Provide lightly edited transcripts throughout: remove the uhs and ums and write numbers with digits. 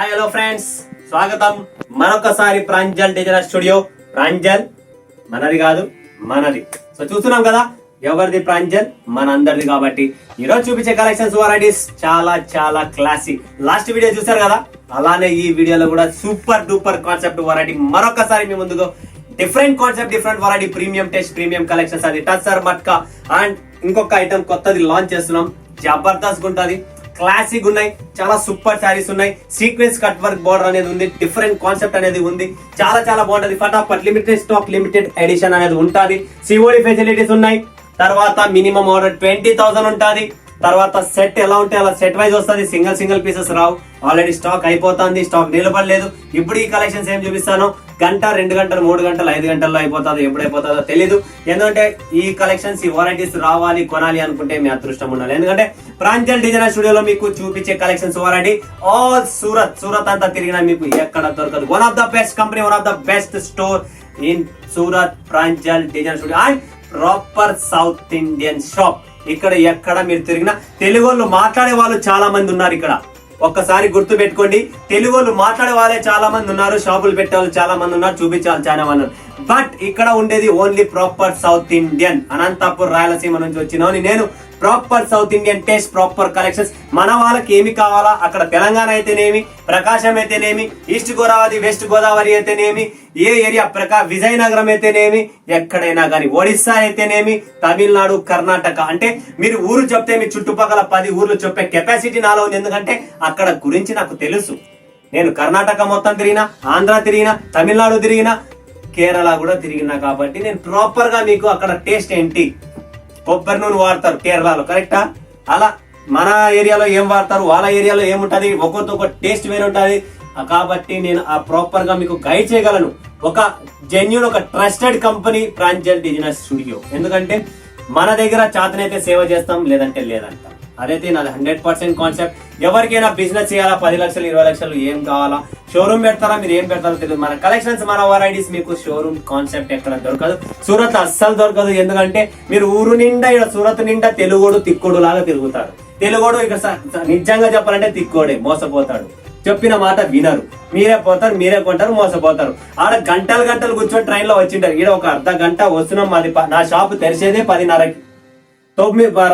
Hi hello friends, స్వాగతం మరొకసారి Pranjal designer studio. Pranjal మనది కాదు, మనది. సో చూస్తున్నాం కదా, ఎవరిది ప్రాంజల్, మనందరిది. కాబట్టి ఈరోజు చూపించే కలెక్షన్స్ వెరైటీస్ చాలా చాలా క్లాసిక్. లాస్ట్ వీడియో చూసారు కదా, అలానే ఈ వీడియోలో కూడా సూపర్ డూపర్ కాన్సెప్ట్ వెరైటీ మరొకసారి మీ ముందుకు. Different concept, different variety, premium test, premium collections. అది టచర్ మట్కా అండ్ ఇంకొక ఐటమ్ కొత్తది లాంచ్ చేస్తున్నాం. జబర్దస్త్ ఉంటది, క్లాసిక్ ఉన్నాయి, చాలా సూపర్ శారీస్ ఉన్నాయి. సీక్వెన్స్ కట్ వర్క్ బోర్డర్ అనేది ఉంది, డిఫరెంట్ కాన్సెప్ట్ అనేది ఉంది, చాలా చాలా బాగుంటది. ఫటాఫట్ లిమిటెడ్ స్టాక్, లిమిటెడ్ ఎడిషన్ అనేది ఉంటది. సిఓడి ఫెసిలిటీస్ ఉన్నాయి. తర్వాత మినిమం ఆర్డర్ 20,000 ఉంటది. తర్వాత సెట్ ఎలా ఉంటే అలా సెట్ వైజ్ వస్తుంది, సింగిల్ పీసెస్ రావు. ఆల్రెడీ స్టాక్ అయిపోతుంది, స్టాక్ నిలబడలేదు. ఇప్పుడు ఈ కలెక్షన్స్ ఏం చూపిస్తాను, గంట, 2 గంటలు, 3 గంటలు, 5 గంటల్లో అయిపోతుందో, ఎప్పుడు అయిపోతుందో తెలియదు. ఎందుకంటే ఈ కలెక్షన్స్, ఈ వెరైటీస్ రావాలి, కొనాలి అనుకుంటే మీ అదృష్టం ఉండాలి. ఎందుకంటే ప్రాంజల్ డిజైనర్ స్టూడియోలో మీకు చూపించే కలెక్షన్స్ వెరైటీ ఆల్ సూరత్ అంతా తిరిగినా మీకు ఎక్కడ దొరకదు. One of the best company, one of the best store in Surat, Pranjal designer studio and proper south Indian shop. ఇక్కడ ఎక్కడ మీరు తిరిగినా తెలుగు వాళ్ళు మాట్లాడే వాళ్ళు చాలా మంది ఉన్నారు. ఇక్కడ ఒక్కసారి గుర్తు పెట్టుకోండి, తెలుగు వాళ్ళు మాట్లాడే వాళ్ళే చాలా మంది ఉన్నారు, షాపులు పెట్టే వాళ్ళు చాలా మంది ఉన్నారు, చూపించాలి చాలా మంది ఉన్నారు. బట్ ఇక్కడ ఉండేది only proper south Indian. Anantapur, Rayalaseema నుంచి వచ్చిన నేను. Proper south Indian taste, proper collections. మన వాళ్ళకి ఏమి కావాలా అక్కడ, తెలంగాణ అయితేనేమి, ప్రకాశం అయితేనేమి, ఈస్ట్ గోదావరి, వెస్ట్ గోదావరి అయితేనేమి, ఏ ఏరియా విజయనగరం అయితేనేమి, ఎక్కడైనా కానీ, ఒడిస్సా అయితేనేమి, తమిళనాడు, కర్ణాటక. అంటే మీరు ఊరు చెప్తే మీ చుట్టుపక్కల 10 ఊర్లు చెప్పే కెపాసిటీ నాలో ఉంది. ఎందుకంటే అక్కడ గురించి నాకు తెలుసు. నేను కర్ణాటక మొత్తం తిరిగినా, ఆంధ్ర తిరిగినా, తమిళనాడు తిరిగినా, కేరళ కూడా తిరిగినా. కాబట్టి నేను ప్రాపర్ గా మీకు అక్కడ టేస్ట్ ఏంటి, కొబ్బరి నూనె వాడతారు కేరళలో, కరెక్టా? అలా మన ఏరియాలో ఏం వాడతారు, వాళ్ళ ఏరియాలో ఏముంటది, ఒక్కొక్క ఒక టేస్ట్ వేరే ఉంటది. కాబట్టి నేను ఆ ప్రాపర్ గా మీకు గైడ్ చేయగలను. ఒక జెన్యూన్, ఒక trusted company Pranjal designer studio. ఎందుకంటే మన దగ్గర చాతనైతే సేవ చేస్తాం, లేదంటే లేదంటాం. అదైతే నాది 100% కాన్సెప్ట్. ఎవరికైనా బిజినెస్ చేయాలా, 10 లక్షలు, 20 లక్షలు, ఏం కావాలా, షోరూమ్ పెడతారా, మీరు ఏం పెడతారో తెలియదు. మన కలెక్షన్స్, మన వెరైటీస్ మీకు షోరూమ్ కాన్సెప్ట్ ఎక్కడ దొరకదు. సూరత్ అస్సలు దొరకదు. ఎందుకంటే మీరు ఊరు నిండా, ఇక్కడ సూరత్ నిండా తెలుగోడు తిక్కోడు లాగా తిరుగుతారు. తెలుగోడు ఇక నిజంగా చెప్పాలంటే తిక్కోడే, మోసపోతాడు. చెప్పిన మాట వినరు, మీరే పోతారు, మీరే కొంటారు, మోసపోతారు. ఆడ గంటలు కూర్చొని ట్రైన్ లో వచ్చింటారు. ఈడ ఒక అర్ధ గంట వస్తున్నాం. మాది నా షాప్ తెరిచేదే 10:30కి.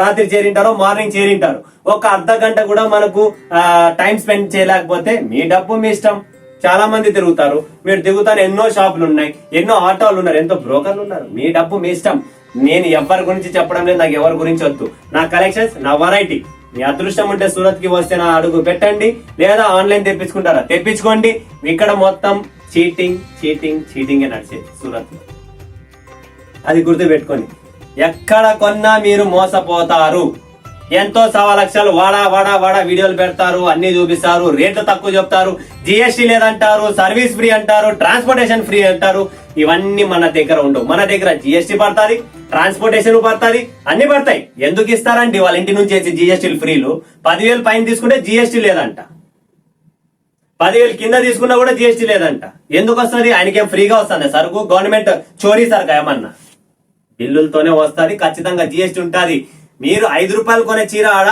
రాత్రి చేరింటారో, మార్నింగ్ చేరింటారు. ఒక అర్ధ గంట కూడా మనకు టైం స్పెండ్ చేయలేకపోతే మీ డబ్బు మీ ఇష్టం. చాలా మంది తిరుగుతారు, మీరు దిగుతారు. ఎన్నో షాపులు ఉన్నాయి, ఎన్నో ఆటోలు ఉన్నారు, ఎంతో బ్రోకర్లు ఉన్నారు. మీ డబ్బు మీ ఇష్టం. నేను ఎవరి గురించి చెప్పడం లేదు, నాకు ఎవరి గురించి వద్దు. నా కలెక్షన్స్, నా వెరైటీ. మీ అదృష్టం ఉంటే సూరత్ కి వస్తే నా అడుగు పెట్టండి, లేదా ఆన్లైన్ తెప్పించుకుంటారా తెప్పించుకోండి. ఇక్కడ మొత్తం చీటింగ్ నడిచేది సూరత్. అది గుర్తు పెట్టుకోండి. ఎక్కడ కొన్నా మీరు మోసపోతారు. ఎంతో 1.25 లక్షలు వాడా వీడియోలు పెడతారు, అన్ని చూపిస్తారు, రేట్లు తక్కువ చెప్తారు, జిఎస్టీ లేదంటారు, సర్వీస్ ఫ్రీ అంటారు, ట్రాన్స్పోర్టేషన్ ఫ్రీ అంటారు. ఇవన్నీ మన దగ్గర ఉండవు. మన దగ్గర జిఎస్టీ పడుతుంది, ట్రాన్స్పోర్టేషన్ పడుతుంది, అన్ని పడతాయి. ఎందుకు ఇస్తారండి వాళ్ళ ఇంటి నుంచి వచ్చి జిఎస్టీలు ఫ్రీలు? 10,000 పైన తీసుకుంటే జిఎస్టీ లేదంట, 10,000 కింద తీసుకున్నా కూడా జిఎస్టీ లేదంట. ఎందుకు వస్తుంది? ఆయనకేం ఫ్రీగా వస్తుంది సరుకు? గవర్నమెంట్ చోరీ సరుకు ఏమన్నా? బిల్లులతోనే వస్తుంది, ఖచ్చితంగా జిఎస్టీ ఉంటుంది. మీరు 5 రూపాయలు కొనే చీర ఆడ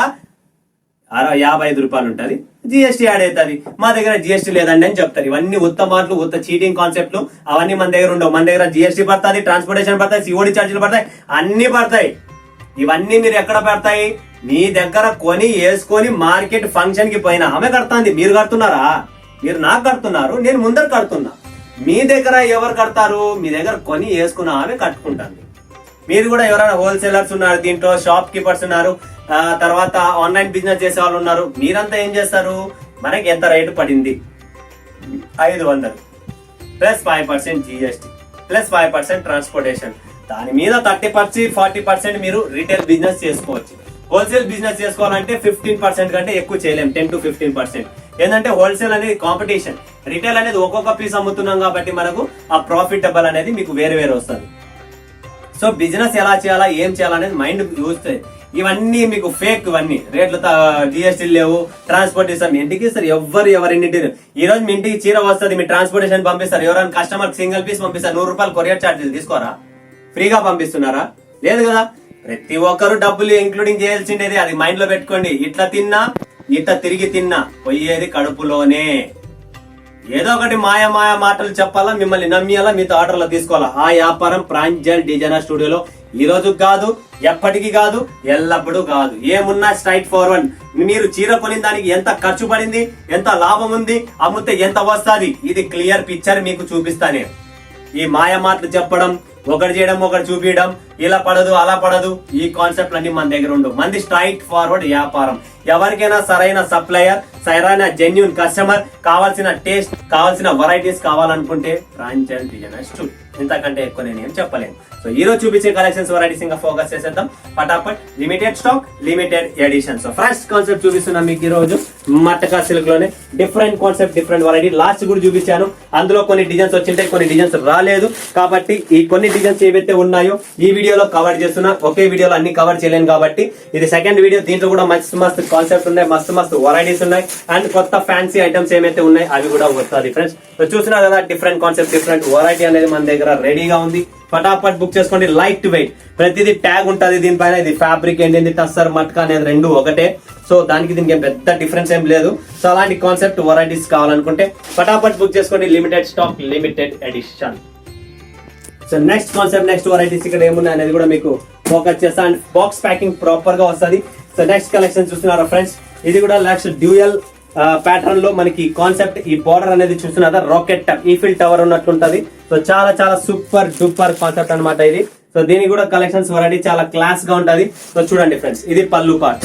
55 రూపాయలు ఉంటుంది, జిఎస్టీ యాడ్ అవుతుంది. మా దగ్గర జిఎస్టీ లేదండి అని చెప్తారు. ఇవన్నీ ఉత్త మాటలు, ఉత్త చీటింగ్ కాన్సెప్ట్లు. అవన్నీ మన దగ్గర ఉండవు. మన దగ్గర జిఎస్టీ పడుతుంది, ట్రాన్స్పోర్టేషన్ పడతాయి, సిఓడి ఛార్జీలు పడతాయి, అన్ని పడతాయి. ఇవన్నీ మీరు ఎక్కడ పడతాయి? మీ దగ్గర కొని వేసుకొని మార్కెట్ ఫంక్షన్ కి పోయినా ఆమె కడుతుంది. మీరు కడుతున్నారా? మీరు నాకు కడుతున్నారు, నేను ముందర కడుతున్నా. మీ దగ్గర ఎవరు కడతారు? మీ దగ్గర కొని వేసుకున్న ఆమె కట్టుకుంటుంది. మీరు కూడా ఎవరైనా హోల్సేలర్స్ ఉన్నారు, దీంట్లో షాప్ కీపర్స్ ఉన్నారు, తర్వాత ఆన్లైన్ బిజినెస్ చేసే వాళ్ళు ఉన్నారు. మీరంతా ఏం చేస్తారు? మనకి ఎంత రేటు పడింది? 500 ప్లస్ 5% జిఎస్టీ ప్లస్ 5% ట్రాన్స్పోర్టేషన్. దాని మీద 30%, 40% మీరు రీటైల్ బిజినెస్ చేసుకోవచ్చు. హోల్సేల్ బిజినెస్ చేసుకోవాలంటే 15% కంటే ఎక్కువ చేయలేం, 10 to 15%. ఏంటంటే హోల్సేల్ అనేది కాంపిటీషన్, రిటైల్ అనేది ఒక్కొక్క పీస్ అమ్ముతున్నాం కాబట్టి మనకు ఆ ప్రాఫిటబుల్ అనేది మీకు వేరే వస్తుంది. సో బిజినెస్ ఎలా చేయాలా, ఏం చేయాలనేది మైండ్ చూస్తే ఇవన్నీ మీకు ఫేక్. ఇవన్నీ రేట్లు, జిఎస్టీ లేవు, ట్రాన్స్పోర్టేషన్ ఇంటికి ఇస్తారు. ఎవరింటి ఈ రోజు మీ ఇంటికి చీర వస్తుంది, మీ ట్రాన్స్పోర్టేషన్ పంపిస్తారు. ఎవరైనా కస్టమర్ సింగిల్ పీస్ పంపిస్తారు, 100 రూపాయలు కొరియర్ ఛార్జీలు తీసుకోరా? ఫ్రీగా పంపిస్తున్నారా? లేదు కదా. ప్రతి ఒక్కరు డబ్బులు ఇంక్లూడింగ్ చేయాల్సిండేది. అది మైండ్ లో పెట్టుకోండి. ఇట్లా తిన్నా, ఇట్లా తిరిగి తిన్నా పోయేది కడుపులోనే. ఏదో ఒకటి మాయా మాటలు చెప్పాలా, మిమ్మల్ని నమ్మియాలా, మీతో ఆర్డర్లో తీసుకోవాలా. ఆ వ్యాపారం ప్రాంజల్ డిజైనర్ స్టూడియోలో ఈ రోజు కాదు, ఎప్పటికీ కాదు, ఎల్లప్పుడూ కాదు. ఏమున్నా స్ట్రైట్ ఫార్వర్డ్. మీరు చీర కొనిన దానికి ఎంత ఖర్చు పడింది, ఎంత లాభం ఉంది, అమ్మితే ఎంత వస్తుంది, ఇది క్లియర్ పిక్చర్ మీకు చూపిస్తానే. ఈ మాయ మాటలు చెప్పడం, ఒకటి చేయడం ఒకటి చూపించడం, ఇలా పడదు అలా పడదు, ఈ కాన్సెప్ట్ అన్ని మన దగ్గర ఉండవు. మంది స్ట్రైట్ ఫార్వర్డ్ వ్యాపారం. ఎవరికైనా సరైన సప్లయర్, సరైన జెన్యూన్ కస్టమర్, కావాల్సిన టేస్ట్, కావాల్సిన వెరైటీస్ కావాలనుకుంటే ప్రాంజల్ డిజైనర్ స్టూడియో. ఇంతకంటే ఎక్కువ నేను ఏం చెప్పలేను. సో ఈ రోజు చూపించే కలెక్షన్స్ వెరైటీస్ ఇంకా ఫోకస్ చేసేద్దాం. పటాపట్ limited stock, limited edition. So first concept చూపిస్తున్నాం మీకు ఈ రోజు మట్టకా సిల్క్ లోనే. Different concept, different variety. Last కూడా చూపించాను, అందులో కొన్ని డిజైన్స్ వచ్చింటే కొన్ని డిజైన్స్ రాలేదు. కాబట్టి ఈ కొన్ని డిజైన్స్ ఏవైతే ఉన్నాయో ఈ వీడియోలో కవర్ చేస్తున్నా. ఒకే వీడియోలో అన్ని కవర్ చేయలేను కాబట్టి ఇది సెకండ్ వీడియో. దీంట్లో కూడా మస్తు కాన్సెప్ట్ ఉన్నాయి, మస్తు వెరైటీస్ ఉన్నాయి. అండ్ కొత్త ఫ్యాన్సీ ఐటమ్స్ ఏమైతే ఉన్నాయి అవి కూడా వస్తుంది ఫ్రెండ్స్. సో చూస్తున్నారు కదా, డిఫరెంట్ కాన్సెప్ట్, డిఫరెంట్ వెరైటీ అనేది మన దగ్గర రెడీగా ఉంది. ఫటాఫట్ బుక్ చేసుకోండి. లైట్ వెయిట్, ప్రతిదీ ట్యాగ్ ఉంటుంది దీనిపైన. ఇది ఫ్యాబ్రిక్ ఏంటి, టస్సర్ మట్కా అనేది రెండు ఒకటే. సో దానికి దీనికి పెద్ద డిఫరెన్స్ ఏం లేదు. సో అలాంటి కాన్సెప్ట్ వెరైటీస్ కావాలనుకుంటే ఫటాఫట్ బుక్ చేసుకోండి. Limited stock, limited edition. So next concept, next varieties ఇక్కడ ఏమున్నాయి అనేది కూడా మీకు ఫోకస్ చేస్తా. అండ్ బాక్స్ ప్యాకింగ్ ప్రాపర్ గా వస్తుంది. సో నెక్స్ట్ కలెక్షన్ చూస్తున్నారా ఫ్రెండ్స్, ఇది కూడా నెక్స్ట్ డ్యూయల్ ప్యాటర్న్ లో మనకి కాన్సెప్ట్. ఈ బార్డర్ అనేది చూస్తున్నారా, రాకెట్ ఈఫిల్ టవర్ ఉన్నట్లుంటది. సో చాలా సూపర్ డూపర్ కాన్సెప్ట్ అనమాట ఇది. సో దీనికి కూడా కలెక్షన్స్ వెరైటీ చాలా క్లాస్ గా ఉంటది. సో చూడండి ఫ్రెండ్స్, ఇది పళ్ళు పార్ట్.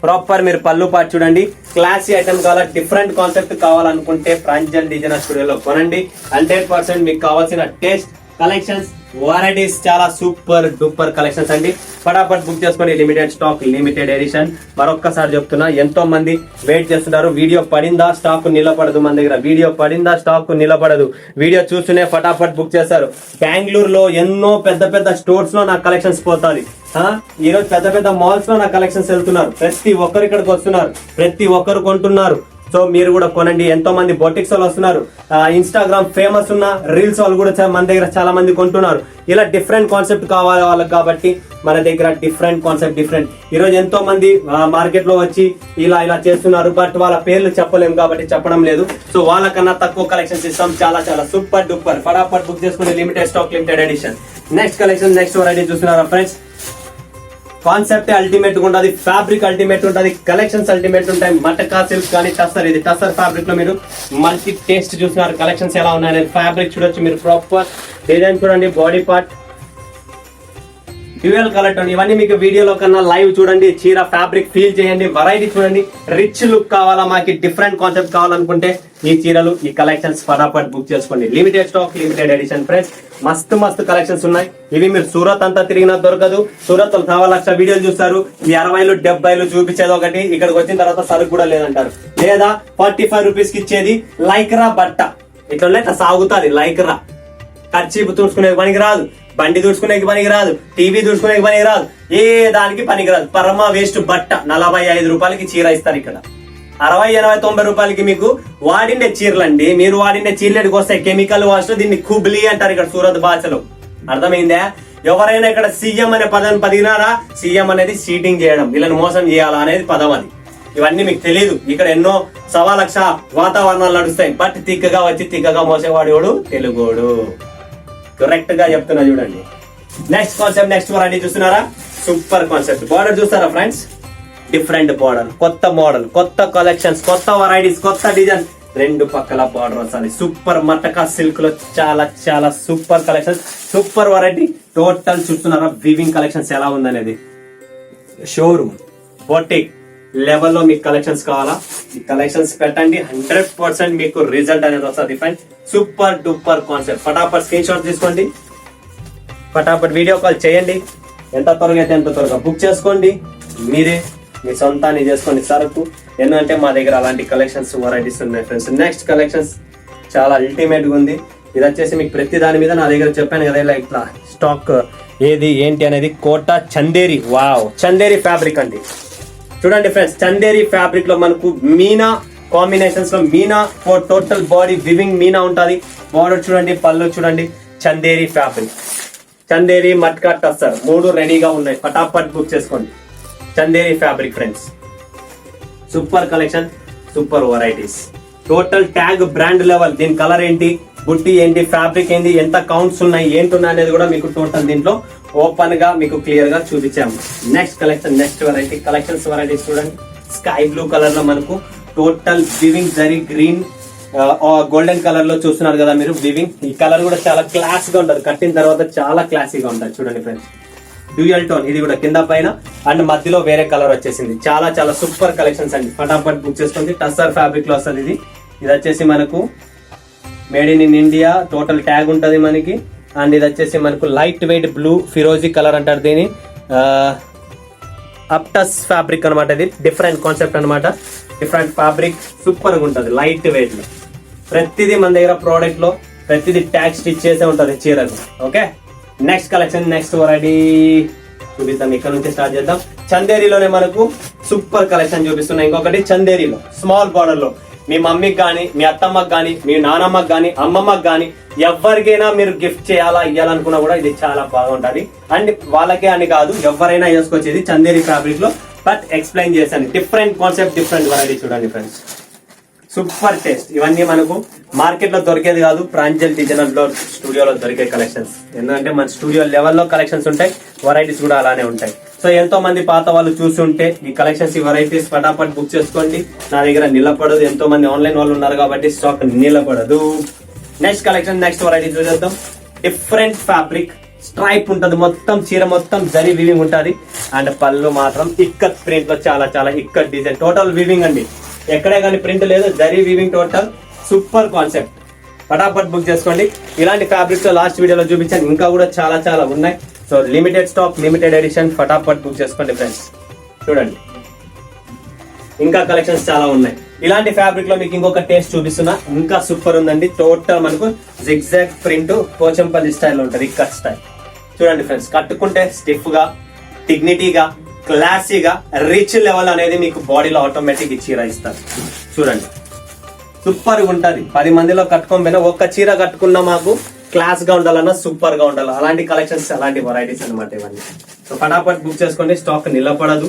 ప్రాపర్ మీరు పళ్ళు పార్ట్ చూడండి. క్లాసీ ఐటమ్ కావాలా, డిఫరెంట్ కాన్సెప్ట్ కావాలనుకుంటే ప్రాంజల్ డిజైనర్ స్టూడియోలో కొనండి. 100% మీకు కావాల్సిన టేస్ట్, కలెక్షన్స్, వెరైటీస్ చాలా సూపర్ డూపర్ కలెక్షన్స్ అండి. ఫటాఫట్ బుక్ చేసుకోండి. Limited stock, limited edition. మరొక్కసారి చెప్తున్నా, ఎంతో మంది వెయిట్ చేస్తున్నారు. వీడియో పడిందా స్టాక్ నిలబడదు మన దగ్గర. వీడియో పడిందా స్టాక్ నిలబడదు. వీడియో చూస్తూనే ఫటాఫట్ బుక్ చేస్తారు. బెంగళూరులో ఎన్నో పెద్ద స్టోర్స్ లో నా కలెక్షన్స్ పోతాది. ఈ రోజు పెద్ద మాల్స్ లో నా కలెక్షన్స్ వెళ్తున్నారు. ప్రతి ఒక్కరు ఇక్కడికి వస్తున్నారు, ప్రతి ఒక్కరు కొంటున్నారు. సో మీరు కూడా కొనండి. ఎంతో మంది బొటిక్స్ వాళ్ళు వస్తున్నారు. ఇన్స్టాగ్రామ్ ఫేమస్ ఉన్న రీల్స్ వాళ్ళు కూడా మన దగ్గర చాలా మంది కొంటున్నారు. ఇలా డిఫరెంట్ కాన్సెప్ట్ కావాలి వాళ్ళకి కాబట్టి మన దగ్గర డిఫరెంట్ కాన్సెప్ట్, డిఫరెంట్. ఈ రోజు ఎంతో మంది మార్కెట్ లో వచ్చి ఇలా చేస్తున్నారు. బట్ వాళ్ళ పేర్లు చెప్పలేము కాబట్టి చెప్పడం లేదు. సో వాళ్ళకన్నా తక్కువ కలెక్షన్స్ ఇస్తాం. చాలా సూపర్ డూపర్. ఫటాఫట్ బుక్ చేసుకుని. Limited stock, limited edition. Next collection, next variety చూస్తున్నారా ఫ్రెండ్స్. కాన్సెప్ట్ అల్టిమేట్ గా ఉంటుంది, ఫ్యాబ్రిక్ అల్టిమేట్ ఉంటుంది, కలెక్షన్స్ అల్టిమేట్ ఉంటాయి. మటకా సిల్క్ కానీ టస్సర్, ఇది టస్సర్ ఫ్యాబ్రిక్ లో మీరు మల్టీ టేస్ట్ చూస్తున్నారు. కలెక్షన్స్ ఎలా ఉన్నాయి, ఫ్యాబ్రిక్ చూడొచ్చు మీరు. ప్రాపర్ డిజైన్ చూడండి, body part dual colour tone. ఇవన్నీ మీకు వీడియోలో కన్నా లైవ్ చూడండి. చీర ఫ్యాబ్రిక్ ఫీల్ చేయండి. వెరైటీ చూడండి. రిచ్ లుక్ కావాలా, మాకు డిఫరెంట్ కాన్సెప్ట్ కావాలనుకుంటే ఈ చీరలు, ఈ కలెక్షన్స్ ఫటాఫట్ బుక్ చేసుకోండి. Limited stock, limited edition friends. మస్తు కలెక్షన్స్ ఉన్నాయి. ఇవి మీరు సూరత్ అంతా తిరిగినా దొరకదు. సూరత్ 1,00,000 వీడియోలు చూస్తారు. ఈ 60లు 70లు చూపించేది ఒకటి, ఇక్కడికి వచ్చిన తర్వాత సరుకు కూడా లేదంటారు. లేదా 45 రూపీస్ కి ఇచ్చేది లైక్రా బట్ట. ఇట్లా సాగుతుంది లైక్రా. ఖర్చు తుడుచుకునేది పనికి రాదు, బండి తుడుచుకునేకి పనికి రాదు, టీవీ తుడుచుకునేకి పనికి రాదు, ఏ దానికి పనికి రాదు. పరమ వేస్ట్ బట్ట. 45 రూపాయలకి చీర ఇస్తారు ఇక్కడ. 60, 80, 90 రూపాయలకి మీకు వాడిండే చీరలండి. మీరు వాడిండే చీరలకి వస్తాయి కెమికల్ వాష్. దీన్ని కుబ్లీ అంటారు ఇక్కడ సూరత్ భాషలో. అర్థమైందా? ఎవరైనా ఇక్కడ సీఎం అనే పదం పదిగినారా, సీఎం అనేది చీటింగ్ చేయడం, వీళ్ళని మోసం చేయాలా అనేది పదం అది. ఇవన్నీ మీకు తెలియదు. ఇక్కడ ఎన్నో 1,00,000 వాతావరణాలు నడుస్తాయి. బట్ తిక్కగా వచ్చి తిక్కగా మోసేవాడు తెలుగోడు. కరెక్ట్ గా చెప్తున్నా చూడండి. నెక్స్ట్ కాన్సెప్ట్, నెక్స్ట్ వెరైటీ చూస్తున్నారా, సూపర్ కాన్సెప్ట్. బార్డర్ చూస్తారా ఫ్రెండ్స్, డిఫరెంట్ బార్డర్, కొత్త మోడల్, కొత్త కలెక్షన్స్, కొత్త వెరైటీస్, కొత్త డిజైన్. రెండు పక్కల బార్డర్ వస్తుంది. సూపర్ మటకా సిల్క్ లో చాలా super collections, super variety. Total చూస్తున్నారా వివింగ్ కలెక్షన్స్ ఎలా ఉందనేది. షోరూమ్ బొటిక్ లెవెల్లో మీకు కలెక్షన్స్ కావాలా, ఈ కలెక్షన్స్ పెట్టండి. 100% మీకు రిజల్ట్ అనేది వస్తుంది ఫ్రెండ్స్. Super duper concept. ఫటాఫట్ స్క్రీన్ షాట్ తీసుకోండి, ఫటాఫట్ వీడియో కాల్ చేయండి. ఎంత త్వరగా అయితే ఎంత త్వరగా బుక్ చేసుకోండి. మీరే మీ సొంతాన్ని చేసుకోండి సరుకు. ఎందుకంటే మా దగ్గర అలాంటి కలెక్షన్స్ వెరైటీస్ ఉన్నాయి ఫ్రెండ్స్. నెక్స్ట్ కలెక్షన్స్ చాలా అల్టిమేట్ గా ఉంది. ఇది వచ్చేసి మీకు ప్రతి దాని మీద నా దగ్గర చెప్పాను కదా ఇలా ఇట్లా స్టాక్ ఏది ఏంటి అనేది. కోట చందేరి, వావ్ చందేరి ఫ్యాబ్రిక్ అండి. చూడండి ఫ్రెండ్స్, చందేరి ఫ్యాబ్రిక్ లో మనకు మీనా కాంబినేషన్స్ లో Meena total body weaving Meena ఉంటది. బార్డర్ చూడండి, పళ్ళు చూడండి. చందేరి ఫ్యాబ్రిక్, చందేరి మట్కా టస్సర్ 3 రెడీగా ఉన్నాయి. ఫటాఫట్ బుక్ చేసుకోండి. Chanderi fabric friends, super collection, super varieties. Total tag brand level, దీని కలర్ ఏంటి, బుట్టి ఏంటి, ఫ్యాబ్రిక్ ఏంటి, ఎంత కౌంట్స్ ఉన్నాయి, ఏంటున్నాయి అనేది కూడా మీకు టోటల్ దీంట్లో ఓపెన్ గా మీకు క్లియర్ గా చూపించాము. Next collection, next variety collections varieties చూడండి. స్కై బ్లూ కలర్ లో మనకు total weaving zari green golden colour లో చూస్తున్నారు కదా మీరు వివింగ్. ఈ కలర్ కూడా చాలా క్లాస్ గా ఉంటది, కట్టిన తర్వాత చాలా క్లాసీగా ఉంటుంది. చూడండి ఫ్రెండ్స్, డ్యూయల్ టోన్, ఇది కూడా కింద పైన అండ్ మధ్యలో వేరే కలర్ వచ్చేసింది. చాలా చాలా సూపర్ కలెక్షన్స్ అండి, ఫటాఫట్ బుక్ చేసుకోండి. టస్సర్ ఫ్యాబ్రిక్ లో వస్తుంది ఇది. ఇది వచ్చేసి మనకు made in India, total tag ఉంటది మనకి. అండ్ ఇది వచ్చేసి మనకు లైట్ వెయిట్ బ్లూ ఫిరోజీ కలర్ అంటారు దీని. అప్టస్ ఫ్యాబ్రిక్ అనమాట, ఇది డిఫరెంట్ కాన్సెప్ట్ అనమాట. డిఫరెంట్ ఫ్యాబ్రిక్, సూపర్ గా ఉంటది, లైట్ వెయిట్ లో. ప్రతిదీ మన దగ్గర ప్రోడక్ట్ లో ప్రతిదీ ట్యాగ్ స్టిచ్ చేసే ఉంటది చీరకు. Okay, next collection, next variety చూపిద్దాం. ఇక్కడ నుంచి స్టార్ట్ చేద్దాం. చందేరిలోనే మనకు సూపర్ కలెక్షన్ చూపిస్తున్నాయి. ఇంకొకటి చందేరిలో స్మాల్ బార్డర్ లో మీ మమ్మీకి కానీ, మీ అత్తమ్మకి కానీ, మీ నానమ్మకి కానీ, అమ్మమ్మకి కానీ ఎవరికైనా మీరు గిఫ్ట్ చేయాలా ఇవ్వాలనుకున్నా కూడా ఇది చాలా బాగుంటది. అండ్ వాళ్ళకే అని కాదు, ఎవరైనా వేసుకోవచ్చు. ఇది చందేరి ఫ్యాబ్రిక్ లో, బట్ ఎక్స్ప్లెయిన్ చేశాను. Different concept, different variety. చూడండి ఫ్రెండ్స్, సూపర్ టేస్ట్. ఇవన్నీ మనకు మార్కెట్ లో దొరికేది కాదు, ప్రాంజల్ డిజైనర్ లో స్టూడియోలో దొరికే కలెక్షన్స్. ఎందుకంటే మన స్టూడియో లెవెల్లో కలెక్షన్స్ ఉంటాయి, వెరైటీస్ కూడా అలానే ఉంటాయి. సో ఎంతో మంది పాత వాళ్ళు చూస్తుంటే ఈ కలెక్షన్స్, ఈ వెరైటీస్ ఫటాఫట్ బుక్ చేసుకోండి. నా దగ్గర నిలబడదు, ఎంతో మంది ఆన్లైన్ వాళ్ళు ఉన్నారు కాబట్టి స్టాక్ నిలబడదు. నెక్స్ట్ కలెక్షన్, నెక్స్ట్ వెరైటీ చూసేద్దాం. డిఫరెంట్ ఫ్యాబ్రిక్, స్ట్రైప్ ఉంటది, మొత్తం చీర మొత్తం జరీ వివింగ్ ఉంటది. అండ్ పళ్ళు మాత్రం ఇక్కత్ ప్రింట్ లో చాలా చాలా ఇక్కత్ డిజైన్, టోటల్ వివింగ్ అండి, ఎక్కడే కానీ ప్రింట్ లేదు, zari weaving, total super concept. ఫటాఫట్ బుక్ చేసుకోండి. ఇలాంటి ఫ్యాబ్రిక్స్ లో లాస్ట్ వీడియోలో చూపించాను, ఇంకా కూడా చాలా చాలా ఉన్నాయి. So limited stock, limited edition, ఫటాఫట్ బుక్ చేసుకోండి ఫ్రెండ్స్. చూడండి, ఇంకా కలెక్షన్స్ చాలా ఉన్నాయి. ఇలాంటి ఫ్యాబ్రిక్ లో మీకు ఇంకొక టేస్ట్ చూపిస్తున్నా, ఇంకా సూపర్ ఉందండి. టోటల్ మనకు జిగ్జాగ్ ప్రింట్, పోచంపల్లి స్టైల్ ఉంటుంది, ఇక్కత్ స్టైల్. చూడండి ఫ్రెండ్స్, కట్టుకుంటే స్టిఫ్ గా, డిగ్నిటీగా, క్లాసీగా, రిచ్ లెవెల్ అనేది మీకు బాడీలో ఆటోమేటిక్ చీర ఇస్తారు. చూడండి, సూపర్ గా ఉంటది. 10 మందిలో కట్టుకోకపోయినా ఒక్క చీర కట్టుకున్నా మాకు క్లాస్ గా ఉండాలన్నా, సూపర్ గా ఉండాలి. అలాంటి కలెక్షన్స్, అలాంటి వెరైటీస్ అనమాట ఇవన్నీ. సో ఫటాఫట్ బుక్ చేసుకోండి, స్టాక్ నిలబడదు.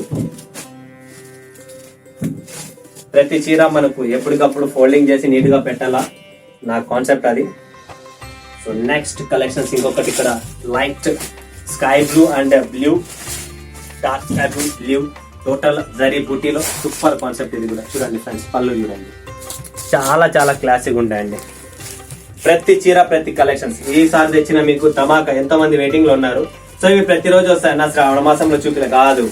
ప్రతి చీర మనకు ఎప్పటికప్పుడు ఫోల్డింగ్ చేసి నీట్ గా పెట్టాలా, నా కాన్సెప్ట్ అది. సో నెక్స్ట్ కలెక్షన్స్, ఇంకొకటి ఇక్కడ light sky blue and blue, dark sky blue, total zari బూటీలో సూపర్ కాన్సెప్ట్. ఇది కూడా చూడండి ఫ్రెండ్స్, పళ్ళు చూడండి, చాలా చాలా క్లాసిక్ ఉంటాయండి. ప్రతి చీర, ప్రతి కలెక్షన్స్. ఈసారి తెచ్చిన మీకు ధమాకా, ఎంతో మంది వెయిటింగ్ లో ఉన్నారు. సో ఇవి ప్రతిరోజు వస్తాయి, నా శ్రావణ మాసంలో చూపిన కాదు.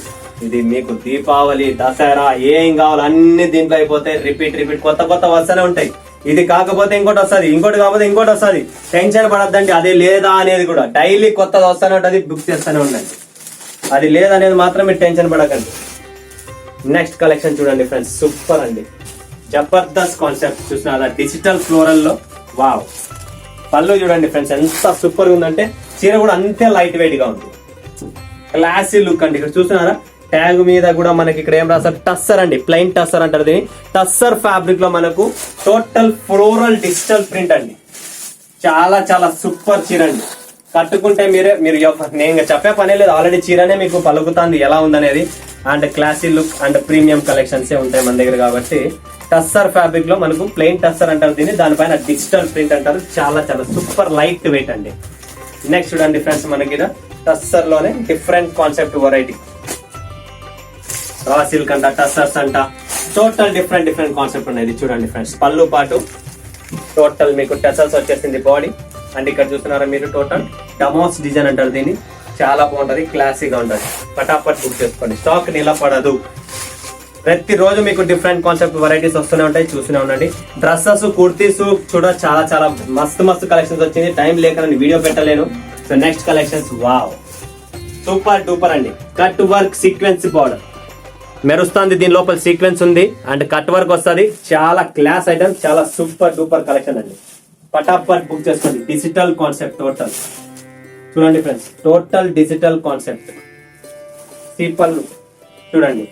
ఇది మీకు దీపావళి, దసరా, ఏం కావాలి అన్ని దీంట్లో అయిపోతాయి. రిపీట్ రిపీట్ కొత్త కొత్త వస్తూనే ఉంటాయి. ఇది కాకపోతే ఇంకోటి వస్తుంది, ఇంకోటి కాకపోతే ఇంకోటి వస్తుంది. టెన్షన్ పడద్దండి, అదే లేదా అనేది కూడా డైలీ కొత్తది వస్తూనే ఉంటుంది, బుక్ చేస్తూనే ఉండండి. అది లేదనేది మాత్రం మీరు టెన్షన్ పడకండి. నెక్స్ట్ కలెక్షన్ చూడండి ఫ్రెండ్స్, సూపర్ అండి, జబర్దస్త్ కాన్సెప్ట్. చూసినారా, డిజిటల్ ఫ్లోరల్ లో, వావ్. పళ్ళు చూడండి ఫ్రెండ్స్, ఎంత సూపర్ గా ఉందంటే చీర కూడా అంతే లైట్ వెయిట్ గా ఉంది, క్లాసీ లుక్ అండి. ఇక్కడ చూస్తున్నారా, ట్యాగ్ మీద కూడా మనకి ఇక్కడ ఏం రాస్తారు, టస్సర్ అండి, ప్లెయిన్ టస్సర్ అంటారు దీన్ని. టస్సర్ ఫ్యాబ్రిక్ లో మనకు టోటల్ ఫ్లోరల్ డిజిటల్ ప్రింట్ అండి. చాలా చాలా సూపర్ చీర అండి. కట్టుకుంటే మీరు నేను చెప్పే పనే లేదు, ఆల్రెడీ చీరనే మీకు పలుకుతుంది ఎలా ఉందనేది. And classy look and premium collections ఉంటాయి మన దగ్గర కాబట్టి. టస్సర్ ఫ్యాబ్రిక్ లో మనకు ప్లెయిన్ టస్సర్ అంటారు దీన్ని, దానిపైన డిజిటల్ ప్రింట్ అంటారు. చాలా చాలా సూపర్ లైట్ వెయిట్ అండి. నెక్స్ట్ చూడండి ఫ్రెండ్స్, మనకి టస్సర్ లోనే different concept variety, raw silk అంట, టస్సర్స్ అంట, టోటల్ డిఫరెంట్ డిఫరెంట్ కాన్సెప్ట్ ఉన్నాయి. చూడండి ఫ్రెండ్స్, పళ్ళు పాటు టోటల్ మీకు టసల్స్ వచ్చేసింది బాడీ. అండ్ ఇక్కడ చూస్తున్నారా మీరు, టోటల్ డమోస్ డిజైన్ అంటారు దీన్ని. చాలా బాగుంటది, క్లాసీగా ఉంటది. ఫటాఫట్ బుక్ చేసుకోండి, స్టాక్ నిలబడదు. ప్రతిరోజు మీకు డిఫరెంట్ కాన్సెప్ట్ వెరైటీస్ వస్తూనే ఉంటాయి, చూస్తూనే ఉండండి. డ్రెస్సెస్, కుర్తీస్ కూడా చాలా చాలా మస్తు మస్తు కలెక్షన్స్ వచ్చింది. టైం లేక నేను వీడియో పెట్టలేను. So next collections, wow, super duper అండి. కట్ వర్క్ సీక్వెన్స్ బార్డర్ మెరుస్తుంది, దీని లోపల సీక్వెన్స్ ఉంది అండ్ కట్ వర్క్ వస్తుంది. చాలా క్లాస్ ఐటమ్, చాలా సూపర్ డూపర్ కలెక్షన్ అండి. ఫటాఫట్ బుక్ చేసుకోండి. డిజిటల్ కాన్సెప్ట్ టోటల్ చూడండి ఫ్రెండ్స్, టోటల్ డిజిటల్ కాన్సెప్ట్. ఈ పళ్ళు చూడండి,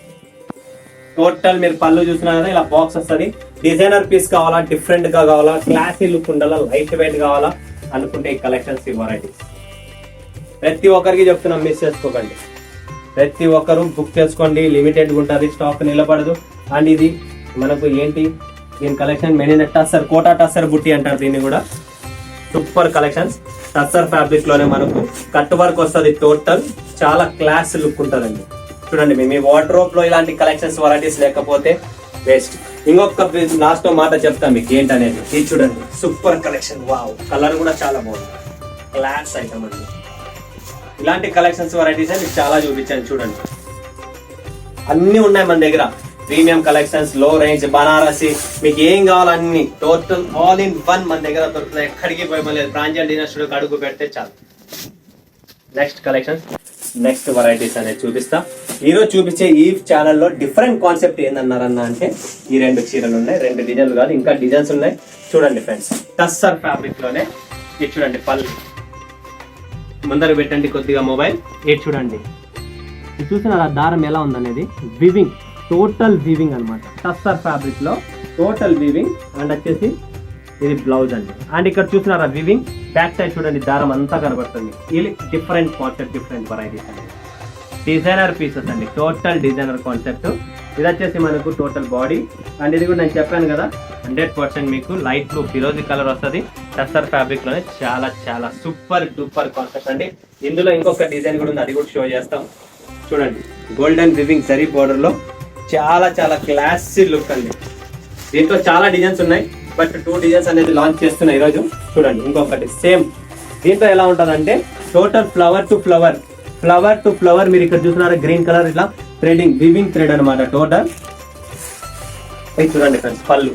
టోటల్ మీరు పళ్ళు చూసినా కదా ఇలా బాక్స్ వస్తుంది. డిజైనర్ పీస్ కావాలా, డిఫరెంట్ గా కావాలా, క్లాసీ లుక్ ఉండాలా, లైట్ వెయిట్ కావాలా అనుకుంటే ఈ కలెక్షన్స్, ఈ వెరైటీస్ ప్రతి ఒక్కరికి చెప్తున్నాం, మిస్ చేసుకోకండి. ప్రతి ఒక్కరు బుక్ చేసుకోండి, లిమిటెడ్ ఉంటుంది, స్టాక్ నిలబడదు. అండ్ ఇది మనకు ఏంటి, దీని కలెక్షన్ మెయిన్ టస్సర్, కోటా టస్సర్ బుట్టి అంటారు దీన్ని కూడా. సూపర్ కలెక్షన్స్, టస్సర్ ఫ్యాబ్రిక్ లోనే మనకు కట్ వర్క్ వస్తుంది. టోటల్ చాలా క్లాస్ లుక్ ఉంటుందండి. చూడండి, మీ వార్డ్రోబ్ లో ఇలాంటి కలెక్షన్స్ వెరైటీస్ లేకపోతే వేస్ట్. ఇంకొక లాస్ట్ మాట చెప్తాను మీకు ఏంటనేది. ఇది చూడండి, సూపర్ కలెక్షన్. వావ్, కలర్ కూడా చాలా బాగుంది. క్లాస్ ఐటమ్ అండి. ఇలాంటి కలెక్షన్స్ వెరైటీస్ మీకు చాలా చూపించాను. చూడండి, అన్ని ఉన్నాయి మన దగ్గర. ప్రీమియం కలెక్షన్స్, లో రేంజ్, బనారసి, మీకు ఏం కావాలన్నీ టోటల్ ఆల్ ఇన్ వన్ మన దగ్గర దొరుకుతాయి. ఎక్కడికి పోయలేదు. ప్రాంజల్ డిజైనర్ స్టూడియోకి అడుగు పెడితే చాలు. నెక్స్ట్ కలెక్షన్స్, నెక్స్ట్ వెరైటీస్ అనేది చూపిస్తా. ఈరోజు చూపించే ఈ ఛానల్లో డిఫరెంట్ కాన్సెప్ట్ ఏందన్నారన్నా అంటే ఈ 2 చీరలు ఉన్నాయి. 2 డిజైన్లు కాదు, ఇంకా డిజైన్స్ ఉన్నాయి. చూడండి ఫ్రెండ్స్, టస్సర్ ఫ్యాబ్రిక్ లోనే ఇది చూడండి. పళ్ళు ముందర పెట్టండి కొద్దిగా మొబైల్. ఇది చూడండి, ఇది చూసిన దారం ఎలా ఉందనేది. వివింగ్, టోటల్ వివింగ్ అనమాట. టస్సర్ ఫ్యాబ్రిక్ లో టోటల్ వివింగ్. అండ్ వచ్చేసి ఇది బ్లౌజ్ అండి. అండ్ ఇక్కడ చూసినారా వివింగ్, బ్యాక్ సైడ్ చూడండి దారం అంతా కనబడుతుంది. ఇది డిఫరెంట్ కాన్సెప్ట్, డిఫరెంట్ వెరైటీస్ అండి. డిజైనర్ పీసెస్ అండి, టోటల్ డిజైనర్ కాన్సెప్ట్. ఇది వచ్చేసి మనకు టోటల్ బాడీ. అండ్ ఇది కూడా నేను చెప్పాను కదా 100% మీకు లైట్ బ్లూ ఫిరోజీ కలర్ వస్తుంది. టస్సర్ ఫ్యాబ్రిక్ లోనే చాలా చాలా సూపర్ డూపర్ కాన్సెప్ట్ అండి. ఇందులో ఇంకొక డిజైన్ కూడా ఉంది, అది కూడా షో చేస్తాం. చూడండి, గోల్డెన్ వివింగ్ జరీ బోర్డర్ లో చాలా చాలా క్లాసీ లుక్ అండి. దీంట్లో చాలా డిజైన్స్ ఉన్నాయి, బట్ 2 డిజైన్స్ అనేది లాంచ్ చేస్తున్నాయి ఈరోజు. చూడండి, ఇంకొకటి సేమ్. దీంట్లో ఎలా ఉంటుందంటే total flower to flower, flower to flower. మీరు ఇక్కడ చూస్తున్నారు గ్రీన్ కలర్, ఇట్లా థ్రెడింగ్, వివింగ్ థ్రెడ్ అనమాట టోటల్. ఇది చూడండి ఫ్రెండ్స్, పళ్ళు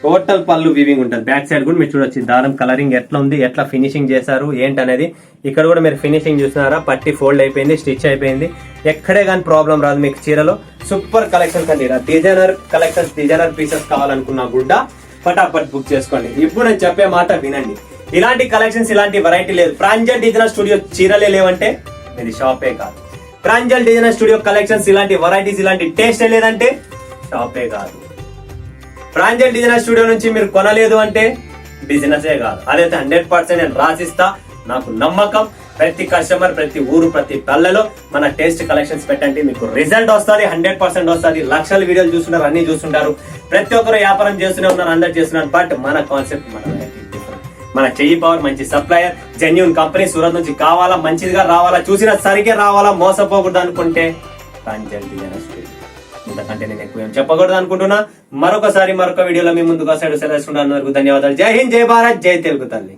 టోటల్ పళ్ళు వివింగ్ ఉంటుంది. బ్యాక్ సైడ్ కూడా మీరు చూడొచ్చు దారం కలరింగ్ ఎట్లా ఉంది, ఎట్లా ఫినిషింగ్ చేశారు ఏంటనేది. ఇక్కడ కూడా మీరు ఫినిషింగ్ చూస్తున్నారా, పట్టి ఫోల్డ్ అయిపోయింది, స్టిచ్ అయిపోయింది. ఎక్కడే కానీ ప్రాబ్లం రాదు మీకు చీరలో. సూపర్ కలెక్షన్స్ అండి. డిజైనర్ కలెక్షన్స్, డిజైనర్ పీసెస్ కావాలనుకున్నా కూడా ఫటాఫట్ బుక్ చేసుకోండి. ఇప్పుడు నేను చెప్పే మాట వినండి. ఇలాంటి కలెక్షన్స్, ఇలాంటి వెరైటీ లేదు. ప్రాంజల్ డిజైనర్ స్టూడియో చీరలే లేవంటే ఇది షాపే కాదు. ప్రాంజల్ డిజైనర్ స్టూడియో కలెక్షన్స్, ఇలాంటి వెరైటీస్, ఇలాంటి టేస్ట్ లేదంటే షాపే కాదు. ప్రాంజల్ డిజైనర్ స్టూడియో నుంచి మీరు కొనలేదు అంటే బిజినెసే కాదు. అదైతే 100% నేను రాసిస్తా. నాకు నమ్మకం. ప్రతి కస్టమర్, ప్రతి ఊరు, ప్రతి పల్లెలో మన టేస్ట్ కలెక్షన్స్ పెట్టండి, మీకు రిజల్ట్ వస్తుంది. 100% వస్తుంది. లక్షల వీడియోలు చూస్తున్నారు, అన్ని చూస్తుంటారు. ప్రతి ఒక్కరు వ్యాపారం చేస్తూనే ఉన్నారు, అందరు చేస్తున్నారు. బట్ మన కాన్సెప్ట్, మన చెయ్యి పవర్, మంచి సప్లయర్, జెన్యూన్ కంపెనీ, సూరత్ నుంచి కావాలా, మంచిదిగా రావాలా, చూసిన సరిగ్గా రావాలా, మోసపోకూడదు అనుకుంటే ప్రాంజల్ డిజైనర్ స్టూడియో. ఇంతకంటే నేను ఎక్కువ ఏం చెప్పకూడదు అనుకుంటున్నా. మరొక వీడియోలో మీ ముందుకు వస్తాడు. సెలవు. ధన్యవాదాలు. జై హింద్, జై భారత్, జై తెలుగు తల్లి.